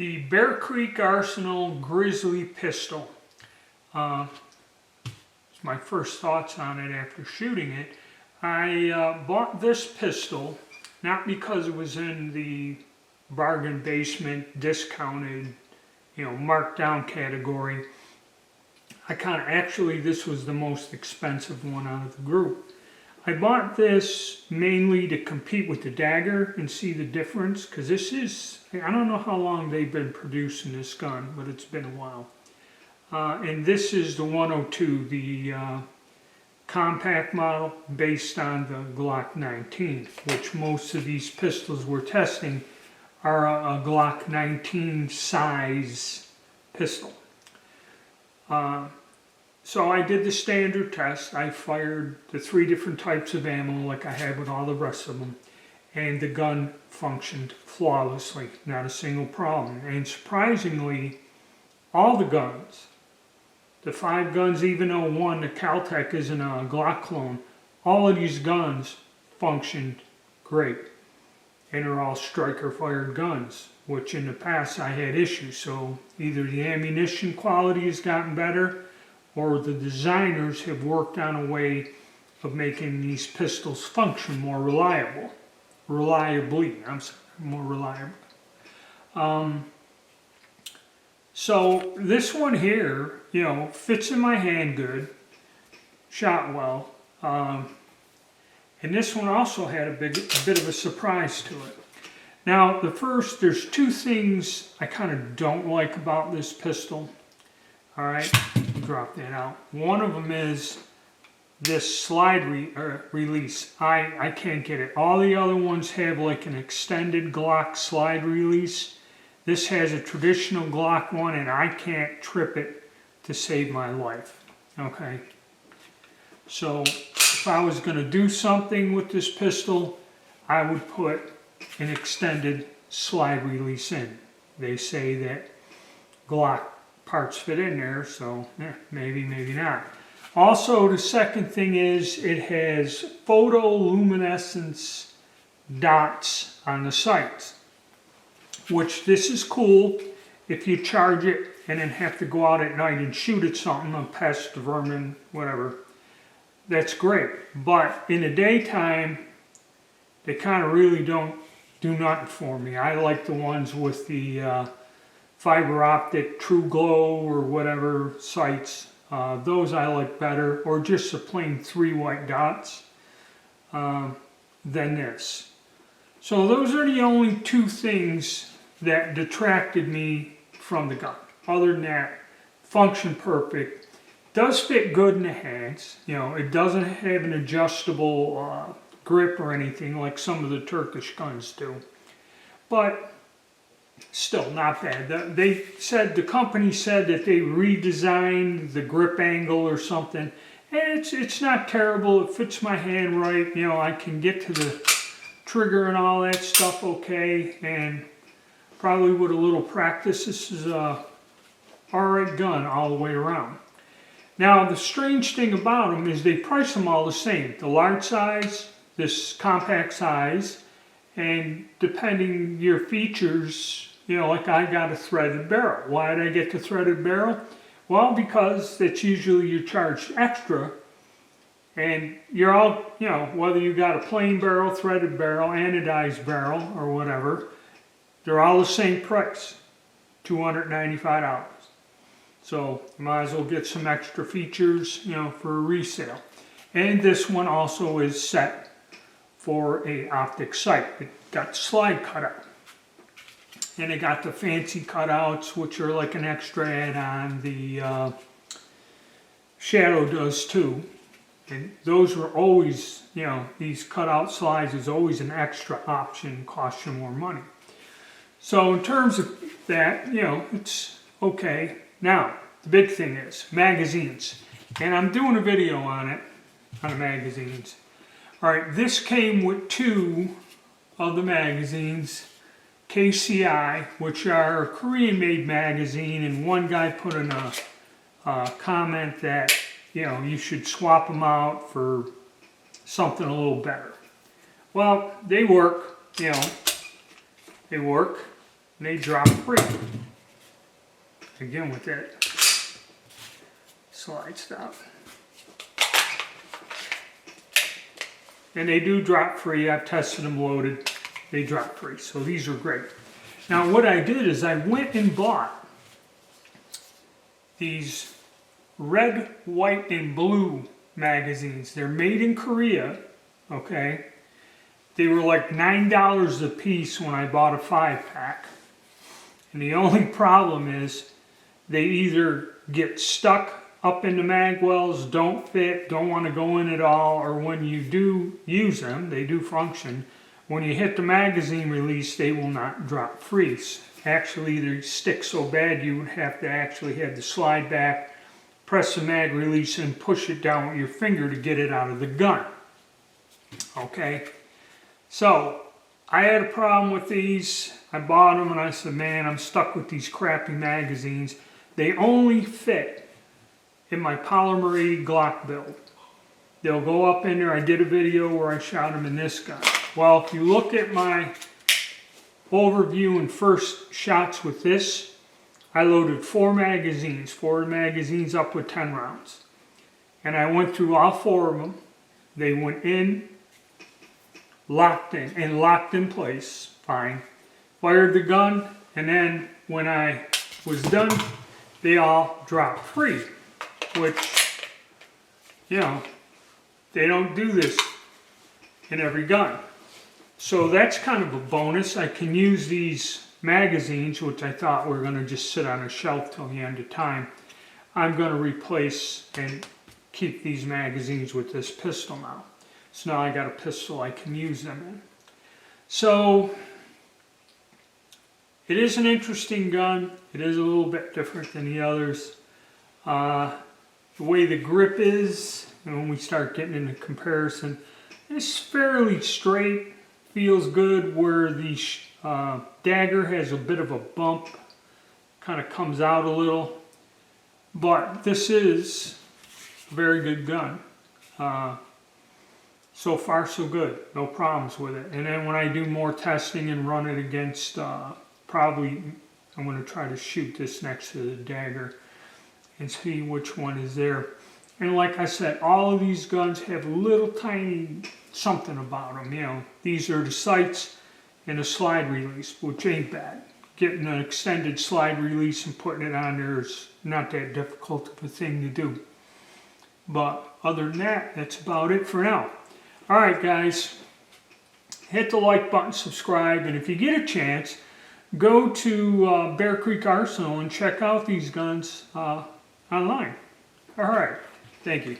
The Bear Creek Arsenal Grizzly pistol. It's my first thoughts on it after shooting it. I bought this pistol not because it was in the bargain basement, discounted, marked down category. This was the most expensive one out of the group. I bought this mainly to compete with the dagger and see the difference, because this is, I don't know how long they've been producing this gun, but it's been a while. And this is the 102, the compact model based on the Glock 19, which most of these pistols we're testing are a Glock 19 size pistol. So I did the standard test. I fired the 3 different types of ammo like I had with all the rest of them, and the gun functioned flawlessly, not a single problem. And surprisingly, all the guns, the 5 guns, even though one, the Caltech, isn't a Glock clone, all of these guns functioned great. And they're all striker fired guns, which in the past I had issues. So either the ammunition quality has gotten better, or the designers have worked on a way of making these pistols function more reliably. So this one here, fits in my hand good, shot well, and this one also had a bit of a surprise to it. Now, there's 2 things I kind of don't like about this pistol. All right, drop that out. One of them is this slide release. I can't get it. All the other ones have like an extended Glock slide release. This has a traditional Glock one, and I can't trip it to save my life. Okay, so if I was going to do something with this pistol, I would put an extended slide release in. They say that Glock parts fit in there, so maybe, maybe not. Also, the second thing is it has photoluminescence dots on the sights, which this is cool if you charge it and then have to go out at night and shoot at something, a pest, vermin, whatever. That's great, but in the daytime, they kind of really don't do nothing for me. I like the ones with the fiber optic true glow or whatever sights. Those I like better, or just the plain 3 white dots than this. So those are the only 2 things that detracted me from the gun. Other than that, function perfect. Does fit good in the hands. It doesn't have an adjustable grip or anything like some of the Turkish guns do. But still not bad. The company said that they redesigned the grip angle or something. And it's not terrible. It fits my hand right. I can get to the trigger and all that stuff okay. And probably with a little practice, this is a alright gun all the way around. Now, the strange thing about them is they price them all the same. The large size, this compact size, and depending your features, like I got a threaded barrel. Why did I get the threaded barrel? Well, because that's usually you're charged extra, and you're all, whether you got a plain barrel, threaded barrel, anodized barrel, or whatever, they're all the same price, $295. So you might as well get some extra features, for a resale. And this one also is set for a optic sight. It got slide cutout. And it got the fancy cutouts, which are like an extra add-on. The Shadow does too. And those were always, these cutout slides is always an extra option, costs you more money. So in terms of that, it's okay. Now, the big thing is magazines. And I'm doing a video on it, on the magazines. Alright, this came with 2 of the magazines, KCI, which are a Korean-made magazine, and one guy put in a comment that, you should swap them out for something a little better. Well, they work, they work. and they drop free. Again with that slide stop. And they do drop free. I've tested them loaded. They drop free. So these are great. Now what I did is I went and bought these red, white, and blue magazines. They're made in Korea, okay? They were like $9 a piece when I bought a 5-pack. And the only problem is they either get stuck up in the mag wells, don't fit, don't want to go in at all, or when you do use them, they do function. When you hit the magazine release, they will not drop free. Actually, they stick so bad you would have to actually have the slide back, press the mag release, and push it down with your finger to get it out of the gun. Okay? So, I had a problem with these. I bought them and I said, man, I'm stuck with these crappy magazines. They only fit in my Polymer 80 Glock build. They'll go up in there. I did a video where I shot them in this gun. Well, if you look at my overview and first shots with this, I loaded 4 magazines up with 10 rounds. And I went through all 4 of them. They went in, locked in place, fine. Fired the gun, and then when I was done, they all dropped free. Which, you know, they don't do this in every gun. So that's kind of a bonus. I can use these magazines, which I thought were going to just sit on a shelf till the end of time. I'm going to replace and keep these magazines with this pistol now. So now I got a pistol I can use them in. So it is an interesting gun. It is a little bit different than the others. The way the grip is, and when we start getting into comparison, it's fairly straight, feels good, where the dagger has a bit of a bump, kind of comes out a little, but this is a very good gun. So far so good, no problems with it. And then when I do more testing and run it against, probably I'm going to try to shoot this next to the dagger and see which one is there. And like I said, all of these guns have a little tiny something about them, you know. These are the sights and a slide release, which ain't bad. Getting an extended slide release and putting it on there is not that difficult of a thing to do. But other than that, that's about it for now. Alright guys, hit the like button, subscribe, and if you get a chance, go to Bear Creek Arsenal and check out these guns online. Alright, thank you.